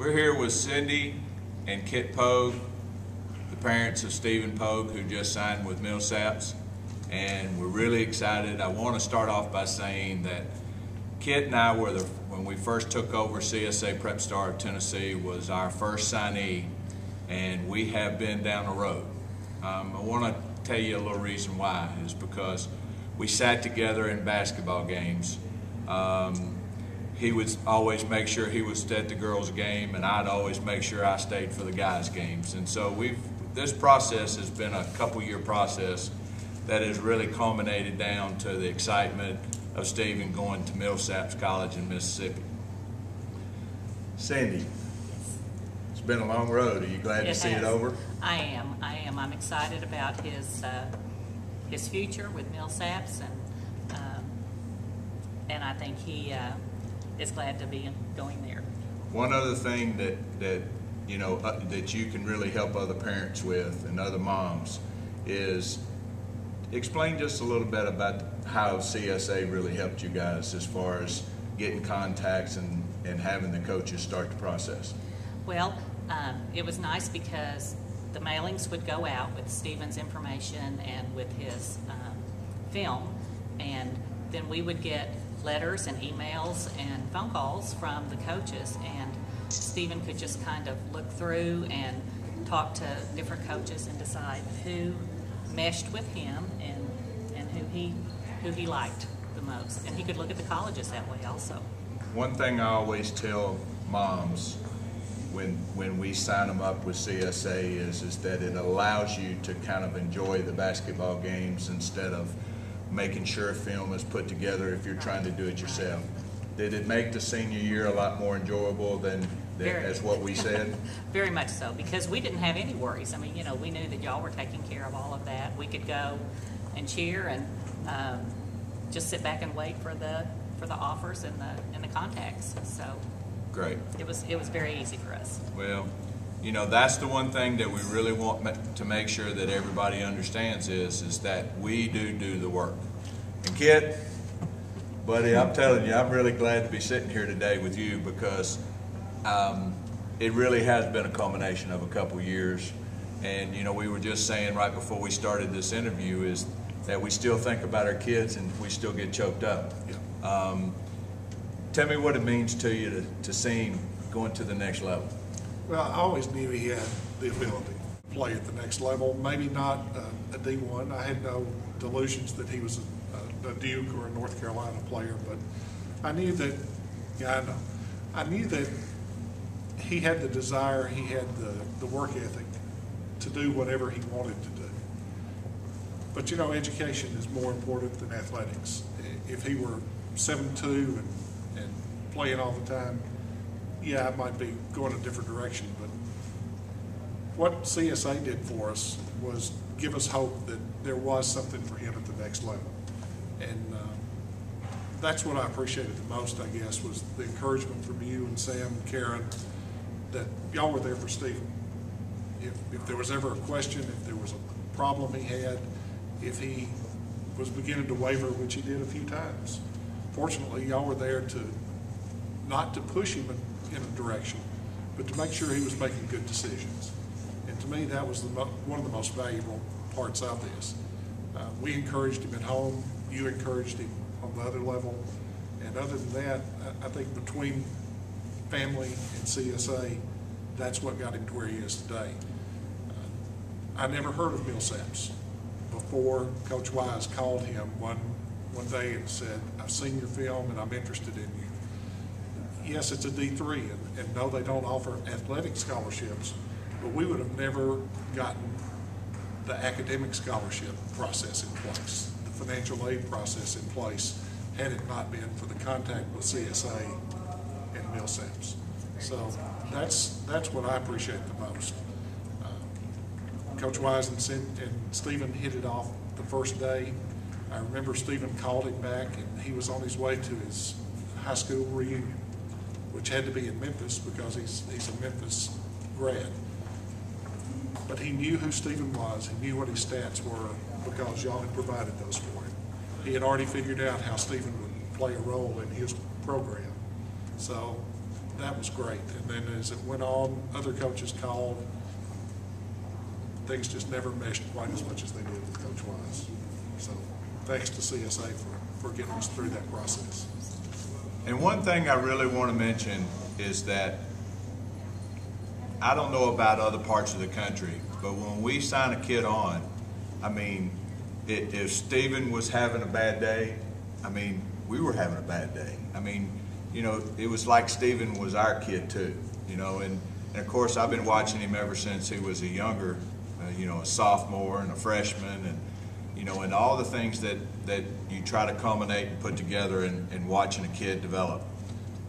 We're here with Cyndi and Kit Pogue, the parents of Steven Pogue, who just signed with Millsaps, and we're really excited. I want to start off by saying that Kit and I were when we first took over CSA Prep Star of Tennessee, was our first signee, and we have been down the road. I want to tell you a little reason why. Is because we sat together in basketball games. He would always make sure he was at the girls' game, and I'd always make sure I stayed for the guys' games. And so this process has been a couple-year process that has really culminated down to the excitement of Steven going to Millsaps College in Mississippi. Cyndi, it's been a long road. Are you glad to see it over? I am. I'm excited about his future with Millsaps, and I think he is glad to be going there. One other thing that you know that you can really help other parents with and other moms is explain just a little bit about how CSA really helped you guys as far as getting contacts and having the coaches start the process. Well, it was nice because the mailings would go out with Steven's information and with his film, and then we would get letters and emails and phone calls from the coaches, and Steven could just kind of look through and talk to different coaches and decide who meshed with him and who he liked the most. And he could look at the colleges that way also. One thing I always tell moms when we sign them up with CSA is that it allows you to kind of enjoy the basketball games instead of making sure film is put together if you're trying to do it yourself. Did it make the senior year a lot more enjoyable than as what we said? Very much so, because we didn't have any worries. I mean, you know, we knew that y'all were taking care of all of that. We could go and cheer and just sit back and wait for the offers and the contacts. So great. It was very easy for us. Well, you know, that's the one thing that we really want to make sure that everybody understands is that we do the work. And Kit, buddy, I'm telling you, I'm really glad to be sitting here today with you because it really has been a culmination of a couple years. And, you know, we were just saying right before we started this interview is that we still think about our kids and we still get choked up. Yeah. Tell me what it means to you to see him going to the next level. Well, I always knew he had the ability to play at the next level. Maybe not a D1. I had no delusions that he was a Duke or a North Carolina player, but I knew that, I knew that he had the desire, he had the work ethic to do whatever he wanted to do. But you know, education is more important than athletics. If he were 7'2" and playing all the time, yeah, I might be going a different direction, but what CSA did for us was give us hope that there was something for him at the next level. And that's what I appreciated the most, I guess, was the encouragement from you and Sam and Karen that y'all were there for Steven. If there was ever a question, if there was a problem he had, if he was beginning to waver, which he did a few times, fortunately, y'all were there to not to push him in a direction, but to make sure he was making good decisions. And to me, that was one of the most valuable parts of this. We encouraged him at home, you encouraged him on the other level, and other than that, I think between family and CSA, that's what got him to where he is today. I never heard of Millsaps before Coach Wise called him one day and said, "I've seen your film and I'm interested in you." Yes, it's a D3, and no, they don't offer athletic scholarships, but we would have never gotten the academic scholarship process in place, the financial aid process in place, had it not been for the contact with CSA and Millsaps. So that's what I appreciate the most. Coach Wise and Steven hit it off the first day. I remember Steven called him back, and he was on his way to his high school reunion, which had to be in Memphis because he's a Memphis grad. But he knew who Steven was. He knew what his stats were because y'all had provided those for him. He had already figured out how Steven would play a role in his program. So that was great. And then as it went on, other coaches called. Things just never meshed quite as much as they did with Coach Wise. So thanks to CSA for getting us through that process. And one thing I really want to mention is that I don't know about other parts of the country, but when we sign a kid on, I mean, if Steven was having a bad day, I mean, we were having a bad day. I mean, you know, it was like Steven was our kid too, you know, and of course I've been watching him ever since he was a younger, you know, a sophomore and a freshman, and you know, and all the things that you try to culminate and put together in watching a kid develop.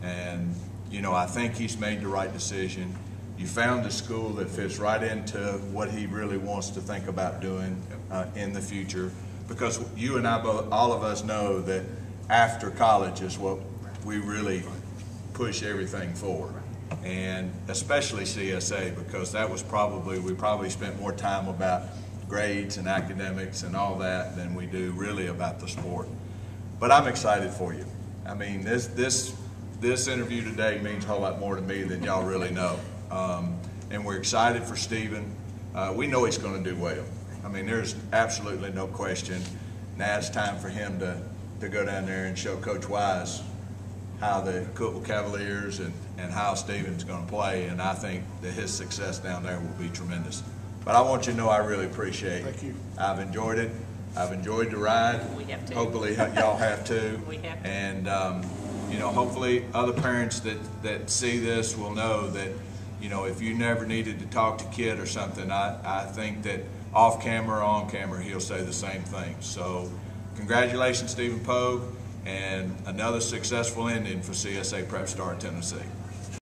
And you know, I think he's made the right decision. You found a school that fits right into what he really wants to think about doing in the future, because you and I both, all of us know that after college is what we really push everything for. And especially CSA, because that was probably, we probably spent more time about grades and academics and all that than we do really about the sport. But I'm excited for you. I mean, this interview today means a whole lot more to me than y'all really know. And we're excited for Steven. We know he's going to do well. I mean, there's absolutely no question. Now it's time for him to go down there and show Coach Wise how the Cookeville Cavaliers and how Steven's going to play, and I think that his success down there will be tremendous. But I want you to know I really appreciate it. Thank you. I've enjoyed it. I've enjoyed the ride. We have to. Hopefully y'all have too. We have to. And you know, hopefully other parents that see this will know that, you know, if you never needed to talk to Kit or something, I think that off camera or on camera he'll say the same thing. So congratulations, Steven Pogue, and another successful ending for CSA Prep Star Tennessee.